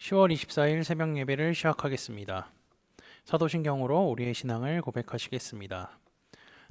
10월 24일 새벽 예배를 시작하겠습니다. 사도신경으로 우리의 신앙을 고백하시겠습니다.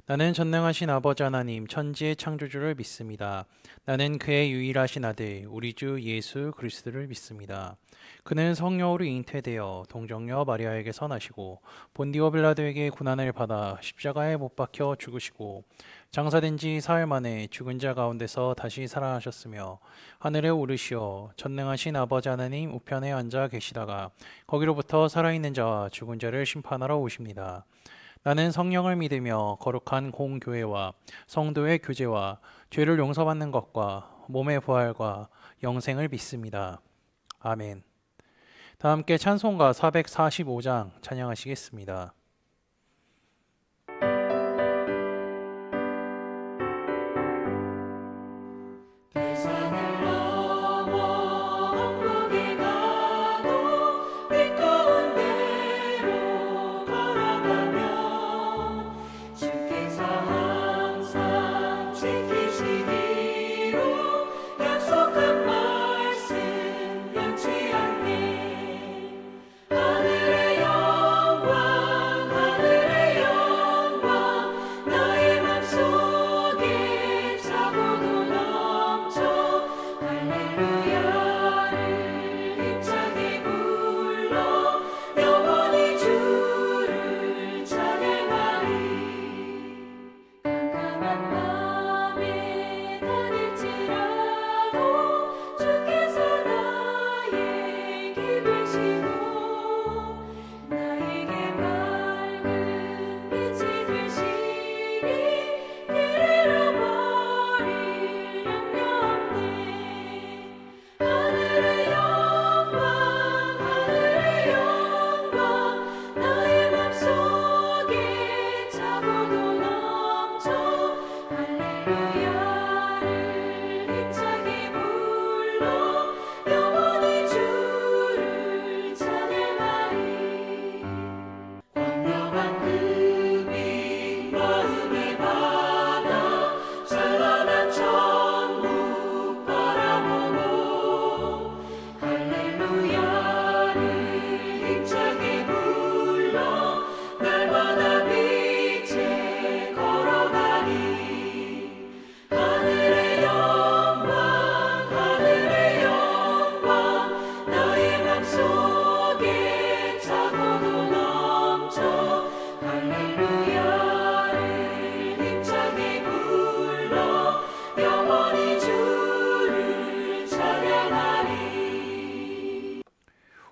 나는 전능하신 아버지 하나님 천지의 창조주를 믿습니다. 나는 그의 유일하신 아들 우리 주 예수 그리스도를 믿습니다. 그는 성령으로 잉태되어 동정녀 마리아에게서 나시고 본디오 빌라도에게 고난을 받아 십자가에 못 박혀 죽으시고 장사된 지 사흘 만에 죽은 자 가운데서 다시 살아나셨으며 하늘에 오르시어 전능하신 아버지 하나님 우편에 앉아 계시다가 거기로부터 살아있는 자와 죽은 자를 심판하러 오십니다. 나는 성령을 믿으며 거룩한 공교회와 성도의 교제와 죄를 용서받는 것과 몸의 부활과 영생을 믿습니다. 아멘. 다 함께 찬송가 445장 찬양하시겠습니다.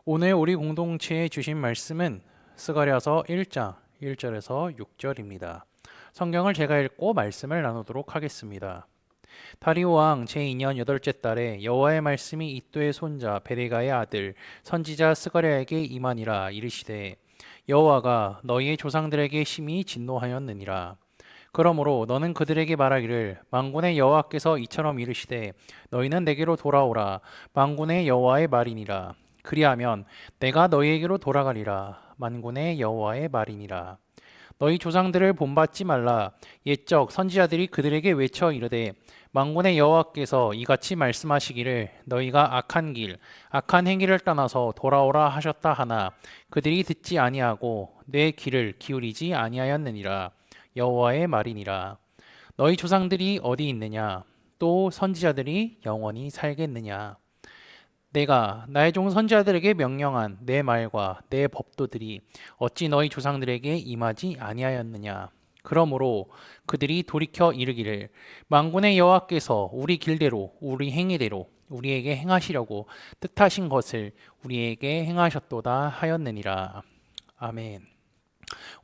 오늘 우리 공동체에 주신 말씀은 스가랴서 1장 1절에서 6절입니다. 성경을 제가 읽고 말씀을 나누도록 하겠습니다. 다리오 왕 제2년 8째 달에 여호와의 말씀이 이도의 손자 베레가의 아들 선지자 스가랴에게 임하니라. 이르시되 여호와가 너희의 조상들에게 심히 진노하였느니라. 그러므로 너는 그들에게 말하기를 만군의 여호와께서 이처럼 이르시되 너희는 내게로 돌아오라. 만군의 여호와의 말이니라. 그리하면 내가 너희에게로 돌아가리라. 만군의 여호와의 말이니라. 너희 조상들을 본받지 말라. 옛적 선지자들이 그들에게 외쳐 이르되 만군의 여호와께서 이같이 말씀하시기를 너희가 악한 길 악한 행위를 떠나서 돌아오라 하셨다 하나 그들이 듣지 아니하고 내 귀를 기울이지 아니하였느니라. 여호와의 말이니라. 너희 조상들이 어디 있느냐? 또 선지자들이 영원히 살겠느냐? 내가 나의 종 선지자들에게 명령한 내 말과 내 법도들이 어찌 너희 조상들에게 임하지 아니하였느냐? 그러므로 그들이 돌이켜 이르기를 만군의 여호와께서 우리 길대로 우리 행위대로 우리에게 행하시려고 뜻하신 것을 우리에게 행하셨도다 하였느니라. 아멘.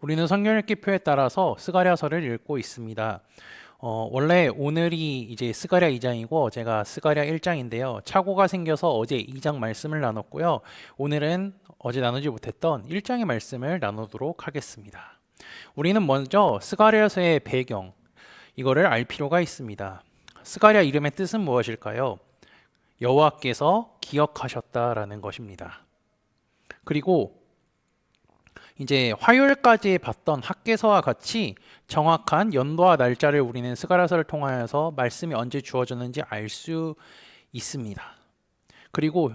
우리는 성경 읽기표에 따라서 스가랴서를 읽고 있습니다. 원래 오늘이 이제 스가랴 2장이고 제가 스가랴 1장인데요. 착오가 생겨서 어제 2장 말씀을 나눴고요. 오늘은 어제 나누지 못했던 1장의 말씀을 나누도록 하겠습니다. 우리는 먼저 스가랴서의 배경, 이거를 알 필요가 있습니다. 스가랴 이름의 뜻은 무엇일까요? 여호와께서 기억하셨다라는 것입니다. 그리고 이제 화요일까지 봤던 학개서와 같이 정확한 연도와 날짜를 우리는 스가랴서를 통하여서 말씀이 언제 주어졌는지 알 수 있습니다. 그리고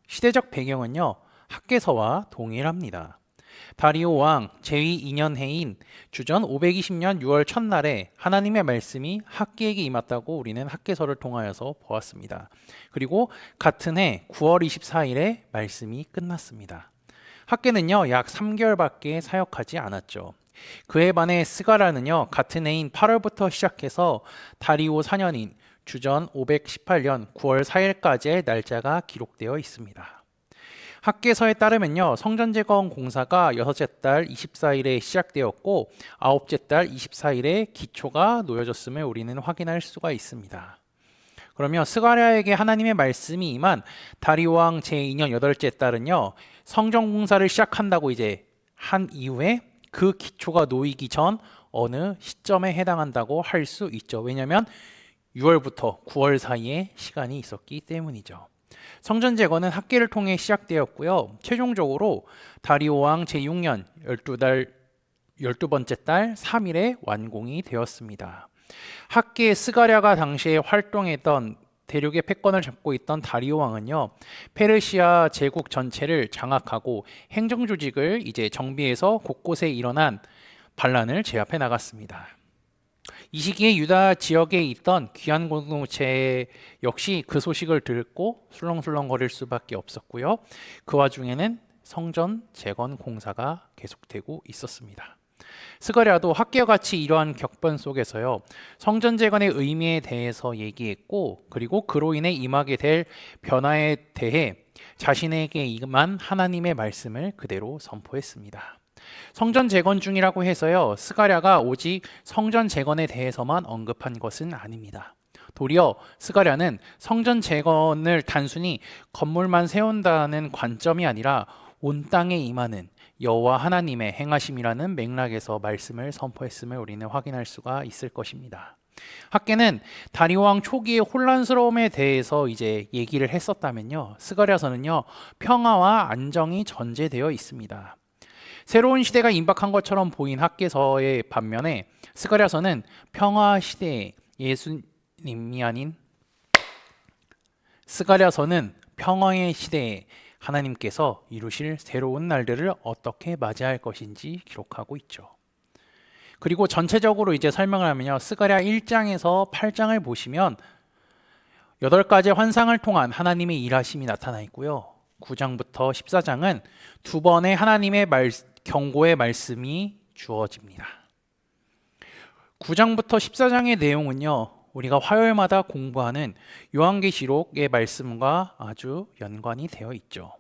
시대적 배경은요, 학계서와 동일합니다. 다리오 왕 제2 2년해인 주전 520년 6월 첫날에 하나님의 말씀이 학계에게 임했다고 우리는 학계서를 통하여서 보았습니다. 그리고 같은 해 9월 24일에 말씀이 끝났습니다. 학계는요, 약 3개월밖에 사역하지 않았죠. 그에 반해 스가랴는요, 같은 해인 8월부터 시작해서 다리오 4년인 주전 518년 9월 4일까지의 날짜가 기록되어 있습니다. 학계서에 따르면요, 성전 재건 공사가 여섯째 달 24일에 시작되었고 아홉째 달 24일에 기초가 놓여졌음을 우리는 확인할 수가 있습니다. 그러면 스가랴에게 하나님의 말씀이 임한 다리오 왕 제2년 8째 달은요, 성전 공사를 시작한다고 이제 한 이후에 그 기초가 놓이기 전 어느 시점에 해당한다고 할 수 있죠. 왜냐하면 6월부터 9월 사이에 시간이 있었기 때문이죠. 성전 재건은 학계를 통해 시작되었고요. 최종적으로 다리오 왕 제6년 12번째 달 3일에 완공이 되었습니다. 학계의 스가랴가 당시에 활동했던 대륙의 패권을 잡고 있던 다리오 왕은요, 페르시아 제국 전체를 장악하고 행정 조직을 이제 정비해서 곳곳에 일어난 반란을 제압해 나갔습니다. 이 시기에 유다 지역에 있던 귀한 공동체 역시 그 소식을 듣고 술렁술렁거릴 수밖에 없었고요. 그 와중에는 성전 재건 공사가 계속되고 있었습니다. 스가랴도 학계와 같이 이러한 격변 속에서요, 성전 재건의 의미에 대해서 얘기했고, 그리고 그로 인해 임하게 될 변화에 대해 자신에게 임한 하나님의 말씀을 그대로 선포했습니다. 성전 재건 중이라고 해서요, 스가랴가 오직 성전 재건에 대해서만 언급한 것은 아닙니다. 도리어 스가랴는 성전 재건을 단순히 건물만 세운다는 관점이 아니라 온 땅에 임하는 여호와 하나님의 행하심이라는 맥락에서 말씀을 선포했음을 우리는 확인할 수가 있을 것입니다. 학계는 다리오 왕 초기의 혼란스러움에 대해서 이제 얘기를 했었다면요, 스가랴서는요, 평화와 안정이 전제되어 있습니다. 새로운 시대가 임박한 것처럼 보인 학계서의 반면에 스가랴서는 평화 시대에 예수님이 아닌 스가랴서는 평화의 시대에 하나님께서 이루실 새로운 날들을 어떻게 맞이할 것인지 기록하고 있죠. 그리고 전체적으로 이제 설명을 하면요, 스가랴 1장에서 8장을 보시면 8가지 환상을 통한 하나님의 일하심이 나타나 있고요. 9장부터 14장은 두 번의 하나님의 경고의 말씀이 주어집니다. 9장부터 14장의 내용은요, 우리가 화요일마다 공부하는 요한계시록의 말씀과 아주 연관이 되어 있죠.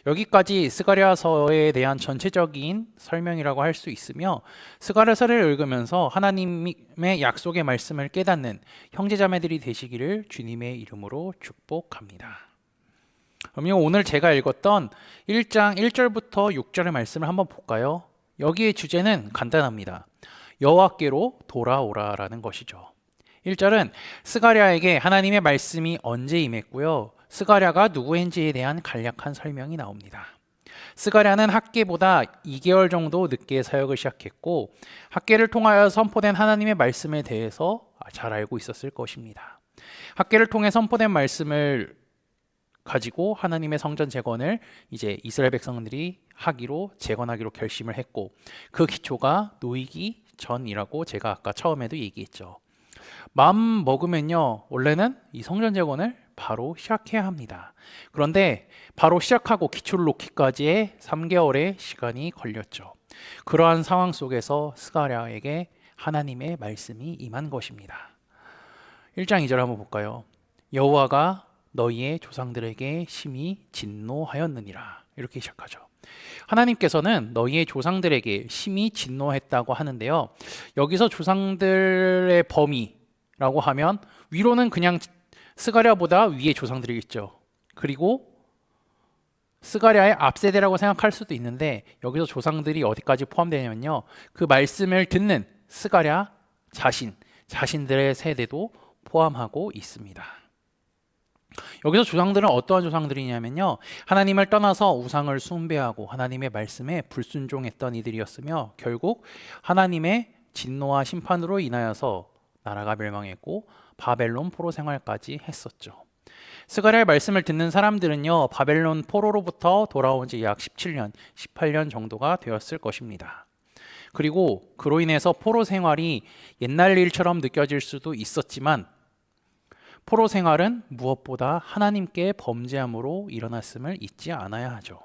여기까지 스가랴서에 대한 전체적인 설명이라고 할 수 있으며, 스가랴서를 읽으면서 하나님의 약속의 말씀을 깨닫는 형제자매들이 되시기를 주님의 이름으로 축복합니다. 그러면 오늘 제가 읽었던 1장 1절부터 6절의 말씀을 한번 볼까요? 여기의 주제는 간단합니다. 여호와께로 돌아오라라는 것이죠. 1절은 스가랴에게 하나님의 말씀이 언제 임했고요, 스가랴가 누구인지에 대한 간략한 설명이 나옵니다. 스가랴는 학계보다 2개월 정도 늦게 사역을 시작했고, 학계를 통하여 선포된 하나님의 말씀에 대해서 잘 알고 있었을 것입니다. 학계를 통해 선포된 말씀을 가지고 하나님의 성전 재건을 이제 이스라엘 백성들이 재건하기로 결심을 했고, 그 기초가 놓이기 전이라고 제가 아까 처음에도 얘기했죠. 마음 먹으면요, 원래는 이 성전 재건을 바로 시작해야 합니다. 그런데 바로 시작하고 기초를 놓기까지의 3개월의 시간이 걸렸죠. 그러한 상황 속에서 스가랴에게 하나님의 말씀이 임한 것입니다. 1장 2절 한번 볼까요? 여호와가 너희의 조상들에게 심히 진노하였느니라, 이렇게 시작하죠. 하나님께서는 너희의 조상들에게 심히 진노했다고 하는데요, 여기서 조상들의 범위라고 하면 위로는 그냥 스가랴보다 위의 조상들이겠죠. 그리고 스가랴의 앞세대라고 생각할 수도 있는데, 여기서 조상들이 어디까지 포함되냐면요, 그 말씀을 듣는 스가랴 자신들의 세대도 포함하고 있습니다. 여기서 조상들은 어떠한 조상들이냐면요, 하나님을 떠나서 우상을 숭배하고 하나님의 말씀에 불순종했던 이들이었으며, 결국 하나님의 진노와 심판으로 인하여서 나라가 멸망했고 바벨론 포로 생활까지 했었죠. 스가랴의 말씀을 듣는 사람들은요, 바벨론 포로로부터 돌아온 지 약 17년, 18년 정도가 되었을 것입니다. 그리고 그로 인해서 포로 생활이 옛날 일처럼 느껴질 수도 있었지만 포로 생활은 무엇보다 하나님께 범죄함으로 일어났음을 잊지 않아야 하죠.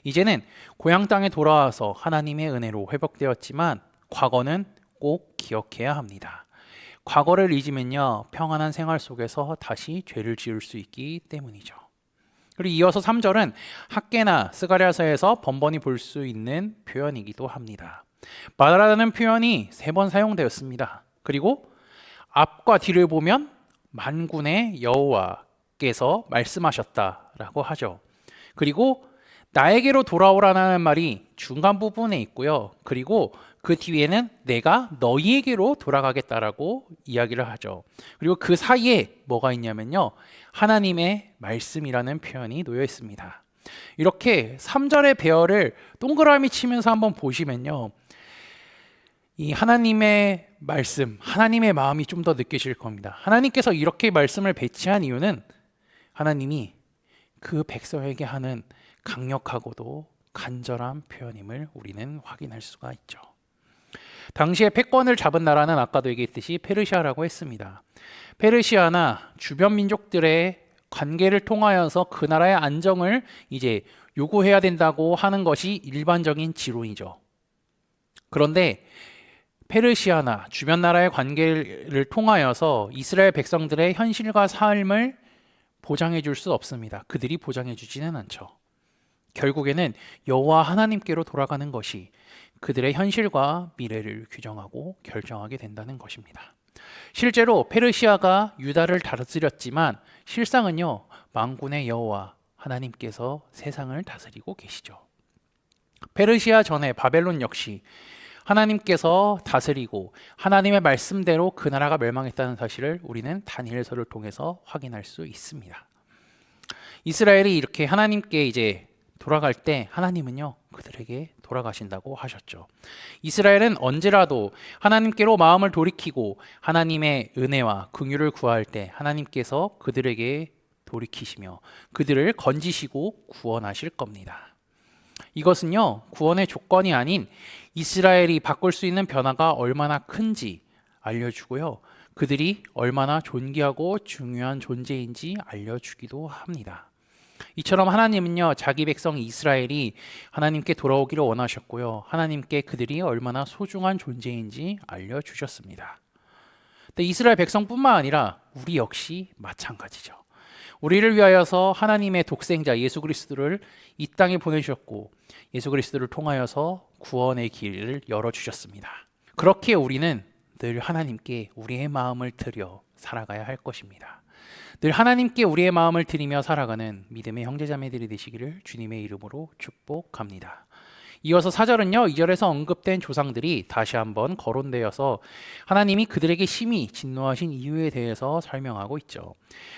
이제는 고향 땅에 돌아와서 하나님의 은혜로 회복되었지만 과거는 꼭 기억해야 합니다. 과거를 잊으면요, 평안한 생활 속에서 다시 죄를 지을 수 있기 때문이죠. 그리고 이어서 3절은 학개나 스가랴서에서 번번이 볼 수 있는 표현이기도 합니다. 말하라는 표현이 3번 사용되었습니다. 그리고 앞과 뒤를 보면 만군의 여호와께서 말씀하셨다라고 하죠. 그리고 나에게로 돌아오라는 말이 중간 부분에 있고요. 그리고 그 뒤에는 내가 너희에게로 돌아가겠다라고 이야기를 하죠. 그리고 그 사이에 뭐가 있냐면요, 하나님의 말씀이라는 표현이 놓여 있습니다. 이렇게 3절의 배열을 동그라미 치면서 한번 보시면요, 이 하나님의 말씀, 하나님의 마음이 좀 더 느껴질 겁니다. 하나님께서 이렇게 말씀을 배치한 이유는 하나님이 그 백성에게 하는 강력하고도 간절한 표현임을 우리는 확인할 수가 있죠. 당시에 패권을 잡은 나라는 아까도 얘기했듯이 페르시아라고 했습니다. 페르시아나 주변 민족들의 관계를 통하여서 그 나라의 안정을 이제 요구해야 된다고 하는 것이 일반적인 지론이죠. 그런데 페르시아나 주변 나라의 관계를 통하여서 이스라엘 백성들의 현실과 삶을 보장해 줄 수 없습니다. 그들이 보장해 주지는 않죠. 결국에는 여호와 하나님께로 돌아가는 것이 그들의 현실과 미래를 규정하고 결정하게 된다는 것입니다. 실제로 페르시아가 유다를 다스렸지만 실상은요, 만군의 여호와 하나님께서 세상을 다스리고 계시죠. 페르시아 전에 바벨론 역시 하나님께서 다스리고 하나님의 말씀대로 그 나라가 멸망했다는 사실을 우리는 다니엘서를 통해서 확인할 수 있습니다. 이스라엘이 이렇게 하나님께 이제 돌아갈 때 하나님은요, 그들에게 돌아가신다고 하셨죠. 이스라엘은 언제라도 하나님께로 마음을 돌이키고 하나님의 은혜와 긍휼을 구할 때 하나님께서 그들에게 돌이키시며 그들을 건지시고 구원하실 겁니다. 이것은요, 구원의 조건이 아닌 이스라엘이 바꿀 수 있는 변화가 얼마나 큰지 알려주고요, 그들이 얼마나 존귀하고 중요한 존재인지 알려주기도 합니다. 이처럼 하나님은요, 자기 백성 이스라엘이 하나님께 돌아오기를 원하셨고요, 하나님께 그들이 얼마나 소중한 존재인지 알려주셨습니다. 근데 이스라엘 백성뿐만 아니라 우리 역시 마찬가지죠. 우리를 위하여서 하나님의 독생자 예수 그리스도를 이 땅에 보내주셨고 예수 그리스도를 통하여서 구원의 길을 열어주셨습니다. 그렇게 우리는 늘 하나님께 우리의 마음을 드려 살아가야 할 것입니다. 늘 하나님께 우리의 마음을 드리며 살아가는 믿음의 형제자매들이 되시기를 주님의 이름으로 축복합니다. 이어서 4절은요, 2절에서 언급된 조상들이 다시 한번 거론되어서 하나님이 그들에게 심히 진노하신 이유에 대해서 설명하고 있죠.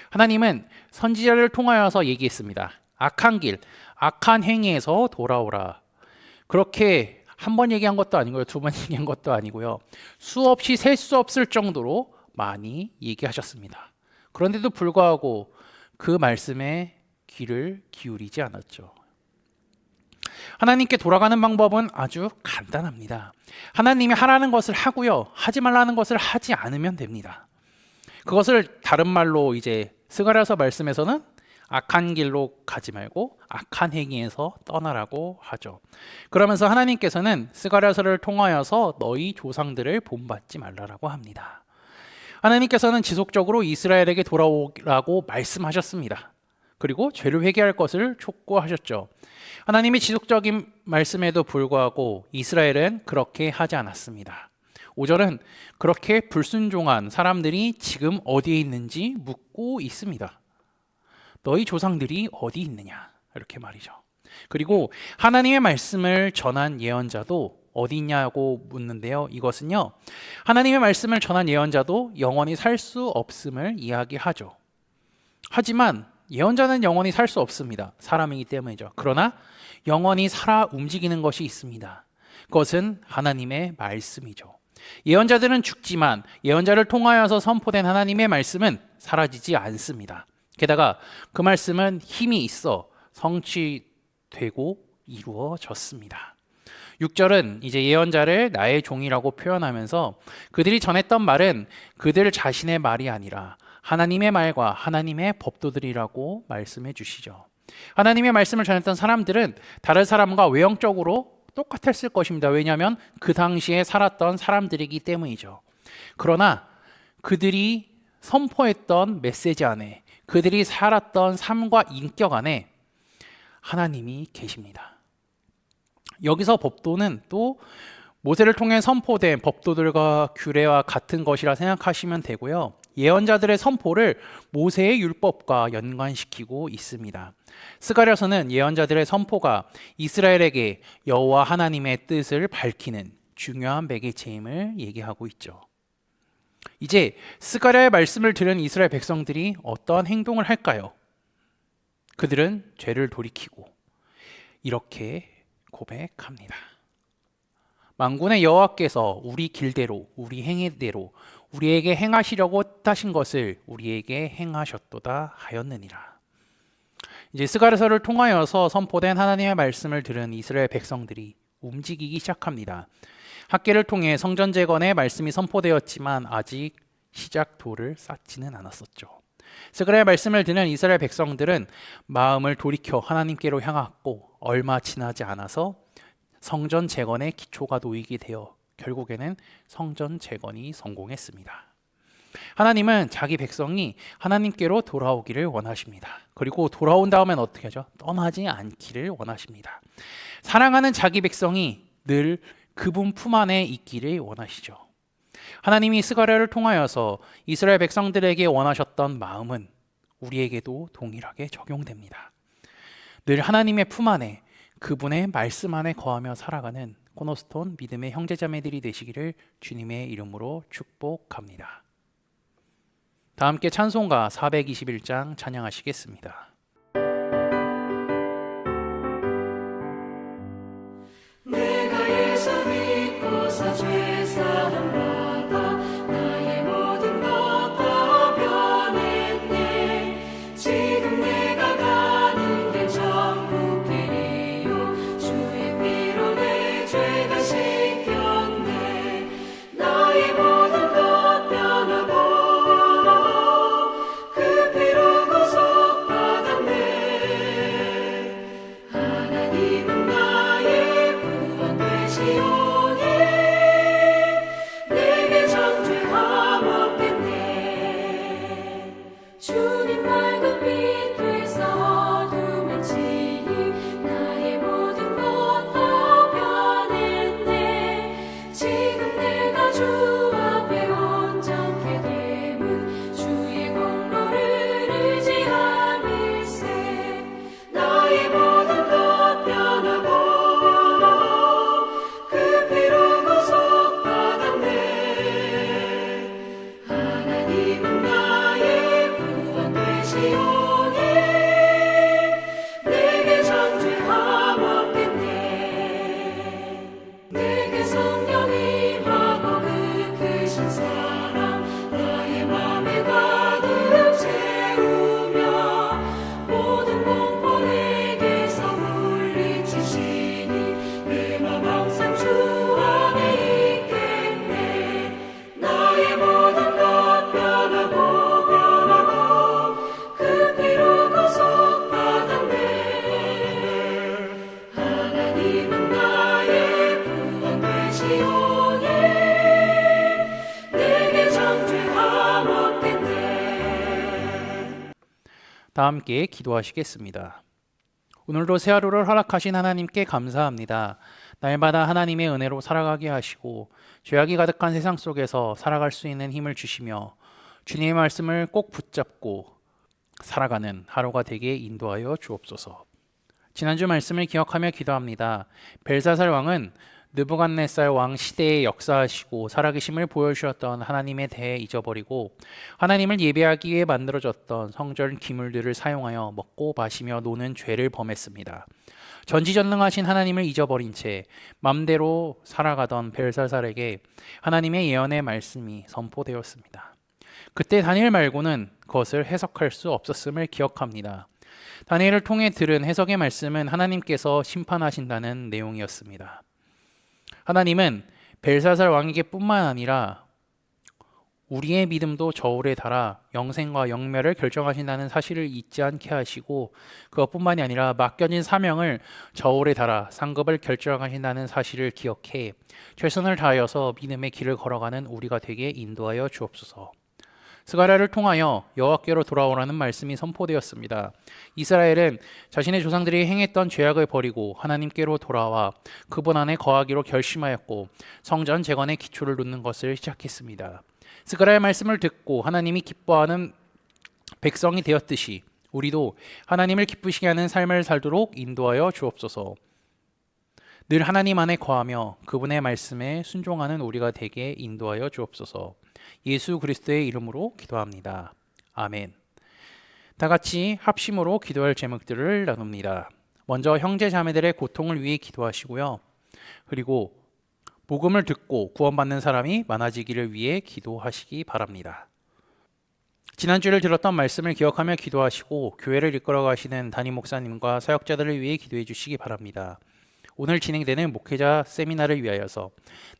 하나님은 선지자를 통하여서 얘기했습니다. 악한 길, 악한 행위에서 돌아오라. 그렇게 한 번 얘기한 것도 아니고요, 2번 얘기한 것도 아니고요, 수없이 셀 수 없을 정도로 많이 얘기하셨습니다. 그런데도 불구하고 그 말씀에 귀를 기울이지 않았죠. 하나님께 돌아가는 방법은 아주 간단합니다. 하나님이 하라는 것을 하고요, 하지 말라는 것을 하지 않으면 됩니다. 그것을 다른 말로 이제 스가랴서 말씀에서는 악한 길로 가지 말고 악한 행위에서 떠나라고 하죠. 그러면서 하나님께서는 스가랴서를 통하여서 너희 조상들을 본받지 말라라고 합니다. 하나님께서는 지속적으로 이스라엘에게 돌아오라고 말씀하셨습니다. 그리고 죄를 회개할 것을 촉구하셨죠. 하나님의 지속적인 말씀에도 불구하고 이스라엘은 그렇게 하지 않았습니다. 5절은 그렇게 불순종한 사람들이 지금 어디에 있는지 묻고 있습니다. 너희 조상들이 어디 있느냐, 이렇게 말이죠. 그리고 하나님의 말씀을 전한 예언자도 어디 있냐고 묻는데요, 이것은요, 하나님의 말씀을 전한 예언자도 영원히 살 수 없음을 이야기하죠. 하지만 예언자는 영원히 살 수 없습니다. 사람이기 때문이죠. 그러나 영원히 살아 움직이는 것이 있습니다. 그것은 하나님의 말씀이죠. 예언자들은 죽지만 예언자를 통하여서 선포된 하나님의 말씀은 사라지지 않습니다. 게다가 그 말씀은 힘이 있어 성취되고 이루어졌습니다. 6절은 이제 예언자를 나의 종이라고 표현하면서 그들이 전했던 말은 그들 자신의 말이 아니라 하나님의 말과 하나님의 법도들이라고 말씀해 주시죠. 하나님의 말씀을 전했던 사람들은 다른 사람과 외형적으로 똑같았을 것입니다. 왜냐하면 그 당시에 살았던 사람들이기 때문이죠. 그러나 그들이 선포했던 메시지 안에, 그들이 살았던 삶과 인격 안에 하나님이 계십니다. 여기서 법도는 또 모세를 통해 선포된 법도들과 규례와 같은 것이라 생각하시면 되고요. 예언자들의 선포를 모세의 율법과 연관시키고 있습니다. 스가랴서는 예언자들의 선포가 이스라엘에게 여호와 하나님의 뜻을 밝히는 중요한 매개체임을 얘기하고 있죠. 이제 스가랴의 말씀을 들은 이스라엘 백성들이 어떠한 행동을 할까요? 그들은 죄를 돌이키고 이렇게 고백합니다. 만군의 여호와께서 우리 길대로 우리 행위대로 우리에게 행하시려고 뜻하신 것을 우리에게 행하셨도다 하였느니라. 이제 스가랴서를 통하여서 선포된 하나님의 말씀을 들은 이스라엘 백성들이 움직이기 시작합니다. 학계를 통해 성전 재건의 말씀이 선포되었지만 아직 시작도를 쌓지는 않았었죠. 스가랴의 말씀을 듣는 이스라엘 백성들은 마음을 돌이켜 하나님께로 향했고 얼마 지나지 않아서 성전 재건의 기초가 놓이게 되어 결국에는 성전 재건이 성공했습니다. 하나님은 자기 백성이 하나님께로 돌아오기를 원하십니다. 그리고 돌아온 다음엔 어떻게 하죠? 떠나지 않기를 원하십니다. 사랑하는 자기 백성이 늘 그분 품 안에 있기를 원하시죠. 하나님이 스가랴를 통하여서 이스라엘 백성들에게 원하셨던 마음은 우리에게도 동일하게 적용됩니다. 늘 하나님의 품 안에 그분의 말씀 안에 거하며 살아가는 코너스톤 믿음의 형제자매들이 되시기를 주님의 이름으로 축복합니다. 다 함께 찬송가 421장 찬양하시겠습니다. 내가 예수 믿고서 죄사함 받아 나의 모든 것 다 변했네. 지금 내가 가는 길 천국길이요 주의 피로 내 죄가 씻겼네. 나의 모든 것 변하고 그 피로 구속받았네. 하나님은 나의 구원 되시오니 내게 정죄함 없겠네. 주님 맑은 빛 되사 어둠에 지니 나의 모든 것 다 변했네. 지금 내가 주 앞에 온전케 됨은 주의 공로를 의지함일세. 나의 모든 것 변하고 그 피로 구속받았네. 하나님은 나의 구원 되시오니 내게 정죄함 없겠네. 내게 성령 임하고 그 크신 사랑 나의 맘에 가득 채우며 모든 공포 내게서 물리치시니 내 맘 항상 주 안에 있겠네. 나의 모든 것 변하고 그 피로 구속받았네. 하나님은 나의 구원 되시오니 내게 정죄함 없겠네. 다 함께 기도하시겠습니다. 오늘도 새 하루를 허락하신 하나님께 감사합니다. 날마다 하나님의 은혜로 살아가게 하시고 죄악이 가득한 세상 속에서 살아갈 수 있는 힘을 주시며 주님의 말씀을 꼭 붙잡고 살아가는 하루가 되게 인도하여 주옵소서. 지난주 말씀을 기억하며 기도합니다. 벨사살 왕은 느부갓네살 왕 시대에 역사하시고 살아계심을 보여주셨던 하나님에 대해 잊어버리고 하나님을 예배하기 위해 만들어졌던 성전 기물들을 사용하여 먹고 마시며 노는 죄를 범했습니다. 전지전능하신 하나님을 잊어버린 채 맘대로 살아가던 벨사살에게 하나님의 예언의 말씀이 선포되었습니다. 그때 다니엘 말고는 그것을 해석할 수 없었음을 기억합니다. 다니엘을 통해 들은 해석의 말씀은 하나님께서 심판하신다는 내용이었습니다. 하나님은 벨사살 왕에게뿐만 아니라 우리의 믿음도 저울에 달아 영생과 영멸을 결정하신다는 사실을 잊지 않게 하시고, 그것뿐만이 아니라 맡겨진 사명을 저울에 달아 상급을 결정하신다는 사실을 기억해 최선을 다하여서 믿음의 길을 걸어가는 우리가 되게 인도하여 주옵소서. 스가랴를 통하여 여호와께로 돌아오라는 말씀이 선포되었습니다. 이스라엘은 자신의 조상들이 행했던 죄악을 버리고 하나님께로 돌아와 그분 안에 거하기로 결심하였고 성전 재건의 기초를 놓는 것을 시작했습니다. 스가랴의 말씀을 듣고 하나님이 기뻐하는 백성이 되었듯이 우리도 하나님을 기쁘시게 하는 삶을 살도록 인도하여 주옵소서. 늘 하나님 안에 거하며 그분의 말씀에 순종하는 우리가 되게 인도하여 주옵소서. 예수 그리스도의 이름으로 기도합니다. 아멘. 다 같이 합심으로 기도할 제목들을 나눕니다. 먼저 형제 자매들의 고통을 위해 기도하시고요. 그리고 복음을 듣고 구원받는 사람이 많아지기를 위해 기도하시기 바랍니다. 지난주를 들었던 말씀을 기억하며 기도하시고 교회를 이끌어 가시는 담임 목사님과 사역자들을 위해 기도해 주시기 바랍니다. 오늘 진행되는 목회자 세미나를 위하여서,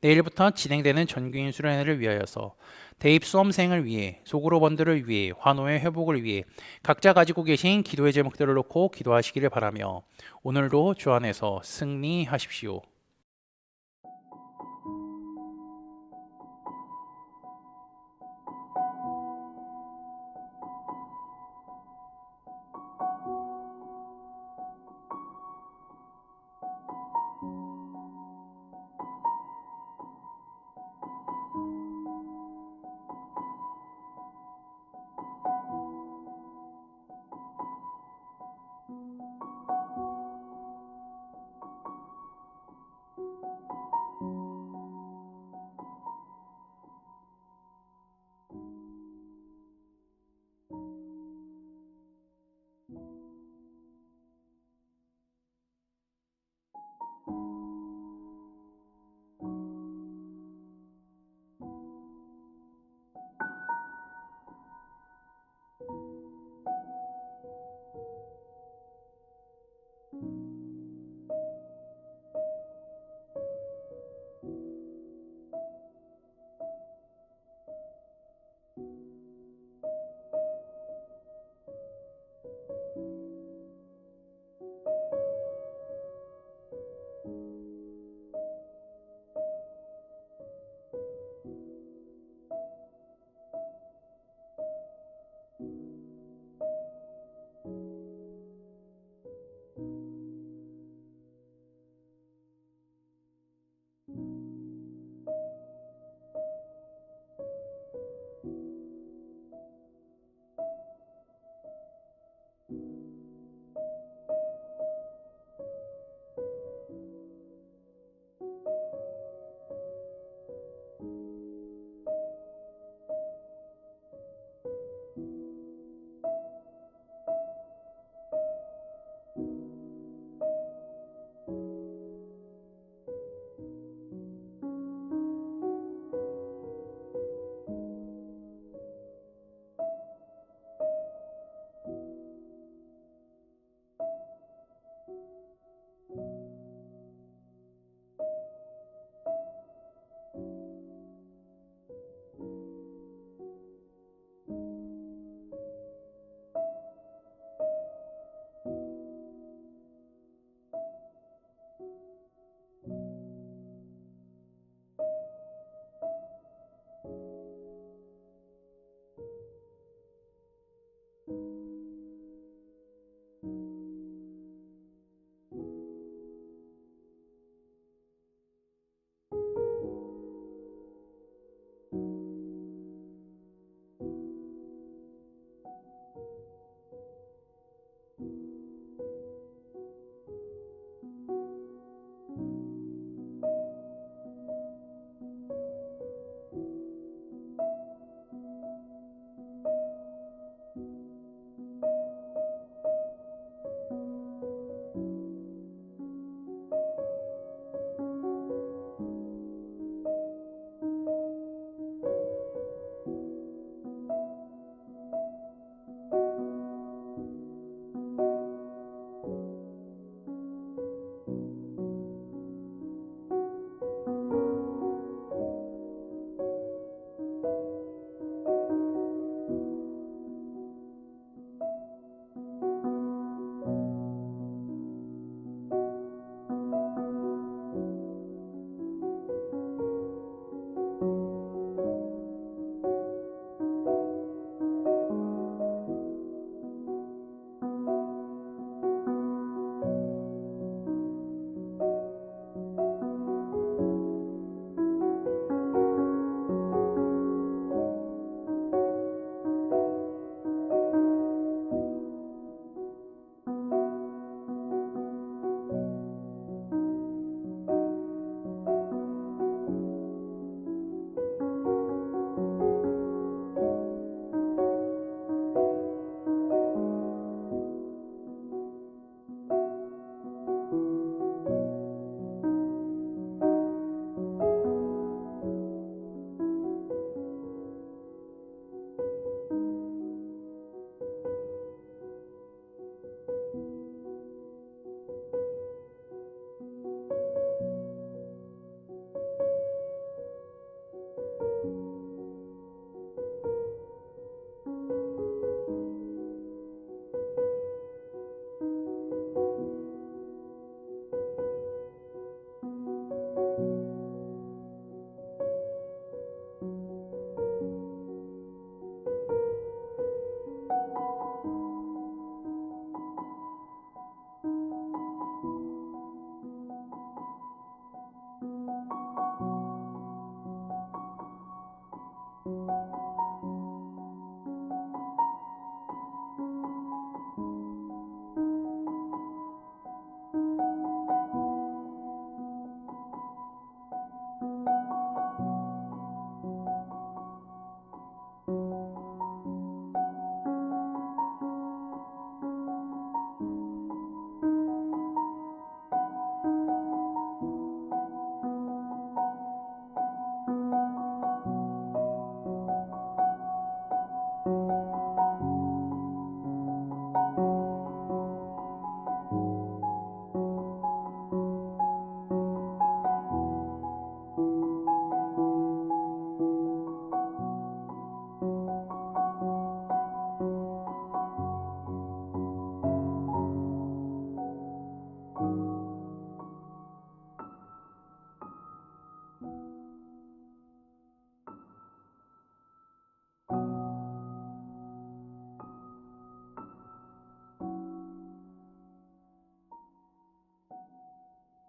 내일부터 진행되는 전교인 수련회를 위하여서, 대입 수험생을 위해, 소그룹원들을 위해, 환호의 회복을 위해 각자 가지고 계신 기도의 제목들을 놓고 기도하시기를 바라며 오늘도 주 안에서 승리하십시오.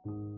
네.